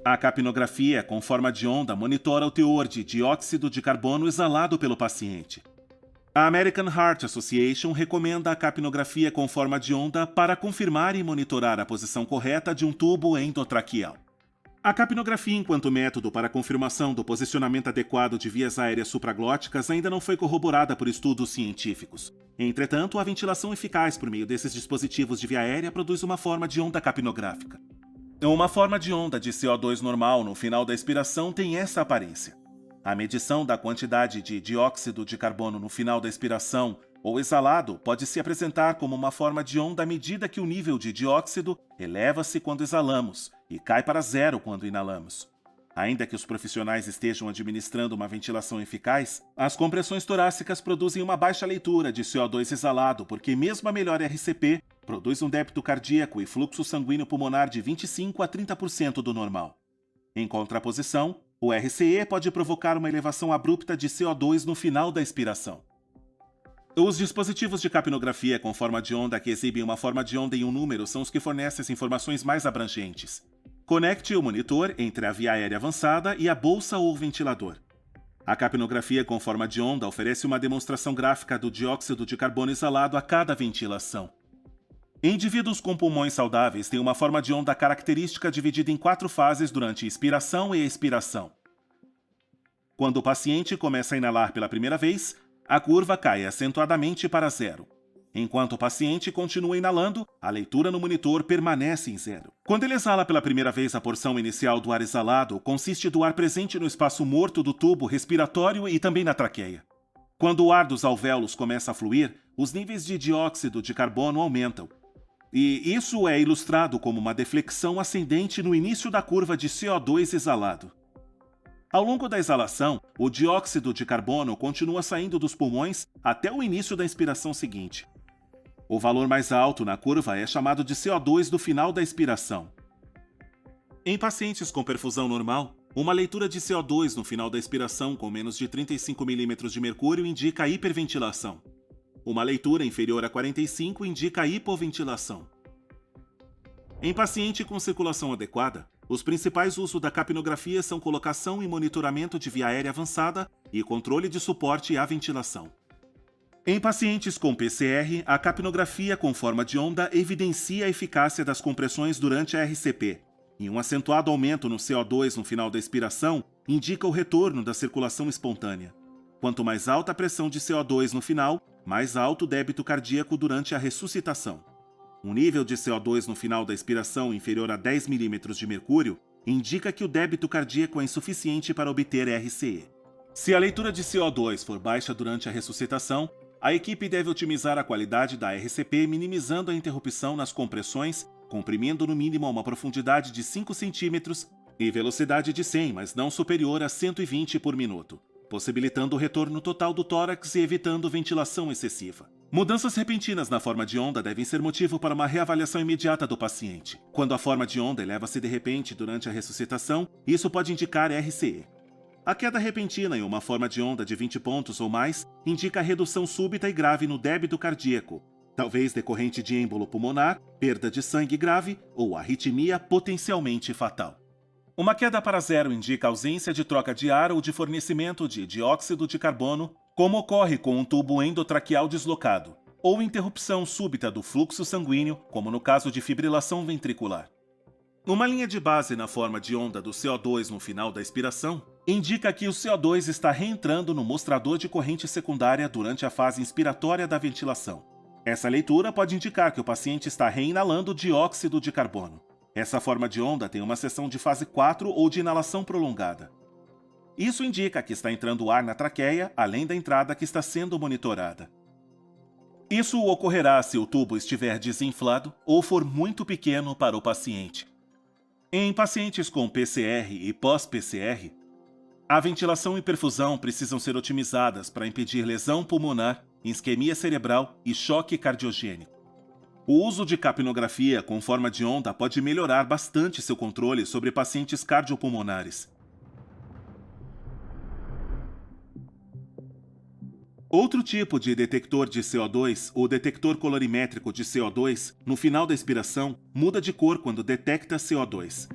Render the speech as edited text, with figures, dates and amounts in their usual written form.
A capnografia com forma de onda monitora o teor de dióxido de carbono exalado pelo paciente. A American Heart Association recomenda a capnografia com forma de onda para confirmar e monitorar a posição correta de um tubo endotraqueal. A capnografia enquanto método para confirmação do posicionamento adequado de vias aéreas supraglóticas ainda não foi corroborada por estudos científicos. Entretanto, a ventilação eficaz por meio desses dispositivos de via aérea produz uma forma de onda capnográfica. Uma forma de onda de CO2 normal no final da expiração tem essa aparência. A medição da quantidade de dióxido de carbono no final da expiração ou exalado pode se apresentar como uma forma de onda à medida que o nível de dióxido eleva-se quando exalamos e cai para zero quando inalamos. Ainda que os profissionais estejam administrando uma ventilação eficaz, as compressões torácicas produzem uma baixa leitura de CO2 exalado, porque mesmo a melhor RCP produz um débito cardíaco e fluxo sanguíneo pulmonar de 25 a 30% do normal. Em contraposição, o RCE pode provocar uma elevação abrupta de CO2 no final da expiração. Os dispositivos de capnografia com forma de onda que exibem uma forma de onda em um número são os que fornecem as informações mais abrangentes. Conecte o monitor entre a via aérea avançada e a bolsa ou ventilador. A capnografia com forma de onda oferece uma demonstração gráfica do dióxido de carbono exalado a cada ventilação. Indivíduos com pulmões saudáveis têm uma forma de onda característica dividida em 4 fases durante inspiração e expiração. Quando o paciente começa a inalar pela primeira vez, a curva cai acentuadamente para zero. Enquanto o paciente continua inalando, a leitura no monitor permanece em zero. Quando ele exala pela primeira vez, a porção inicial do ar exalado consiste do ar presente no espaço morto do tubo respiratório e também na traqueia. Quando o ar dos alvéolos começa a fluir, os níveis de dióxido de carbono aumentam. E isso é ilustrado como uma deflexão ascendente no início da curva de CO2 exalado. Ao longo da exalação, o dióxido de carbono continua saindo dos pulmões até o início da inspiração seguinte. O valor mais alto na curva é chamado de CO2 do final da expiração. Em pacientes com perfusão normal, uma leitura de CO2 no final da expiração com menos de 35 mm de mercúrio indica hiperventilação. Uma leitura inferior a 45 indica hipoventilação. Em paciente com circulação adequada, os principais usos da capnografia são colocação e monitoramento de via aérea avançada e controle de suporte à ventilação. Em pacientes com PCR, a capnografia com forma de onda evidencia a eficácia das compressões durante a RCP, e um acentuado aumento no CO2 no final da expiração indica o retorno da circulação espontânea. Quanto mais alta a pressão de CO2 no final, mais alto o débito cardíaco durante a ressuscitação. Um nível de CO2 no final da expiração inferior a 10 mm de mercúrio indica que o débito cardíaco é insuficiente para obter RCE. Se a leitura de CO2 for baixa durante a ressuscitação, a equipe deve otimizar a qualidade da RCP minimizando a interrupção nas compressões, comprimindo no mínimo a uma profundidade de 5 cm e velocidade de 100, mas não superior a 120 por minuto, possibilitando o retorno total do tórax e evitando ventilação excessiva. Mudanças repentinas na forma de onda devem ser motivo para uma reavaliação imediata do paciente. Quando a forma de onda eleva-se de repente durante a ressuscitação, isso pode indicar RCE. A queda repentina em uma forma de onda de 20 pontos ou mais indica redução súbita e grave no débito cardíaco, talvez decorrente de êmbolo pulmonar, perda de sangue grave ou arritmia potencialmente fatal. Uma queda para zero indica ausência de troca de ar ou de fornecimento de dióxido de carbono, como ocorre com um tubo endotraqueal deslocado, ou interrupção súbita do fluxo sanguíneo, como no caso de fibrilação ventricular. Uma linha de base na forma de onda do CO2 no final da expiração indica que o CO2 está reentrando no mostrador de corrente secundária durante a fase inspiratória da ventilação. Essa leitura pode indicar que o paciente está reinalando dióxido de carbono. Essa forma de onda tem uma seção de fase 4 ou de inalação prolongada. Isso indica que está entrando ar na traqueia, além da entrada que está sendo monitorada. Isso ocorrerá se o tubo estiver desinflado ou for muito pequeno para o paciente. Em pacientes com PCR e pós-PCR, a ventilação e perfusão precisam ser otimizadas para impedir lesão pulmonar, isquemia cerebral e choque cardiogênico. O uso de capnografia com forma de onda pode melhorar bastante seu controle sobre pacientes cardiopulmonares. Outro tipo de detector de CO2, o detector colorimétrico de CO2, no final da expiração, muda de cor quando detecta CO2.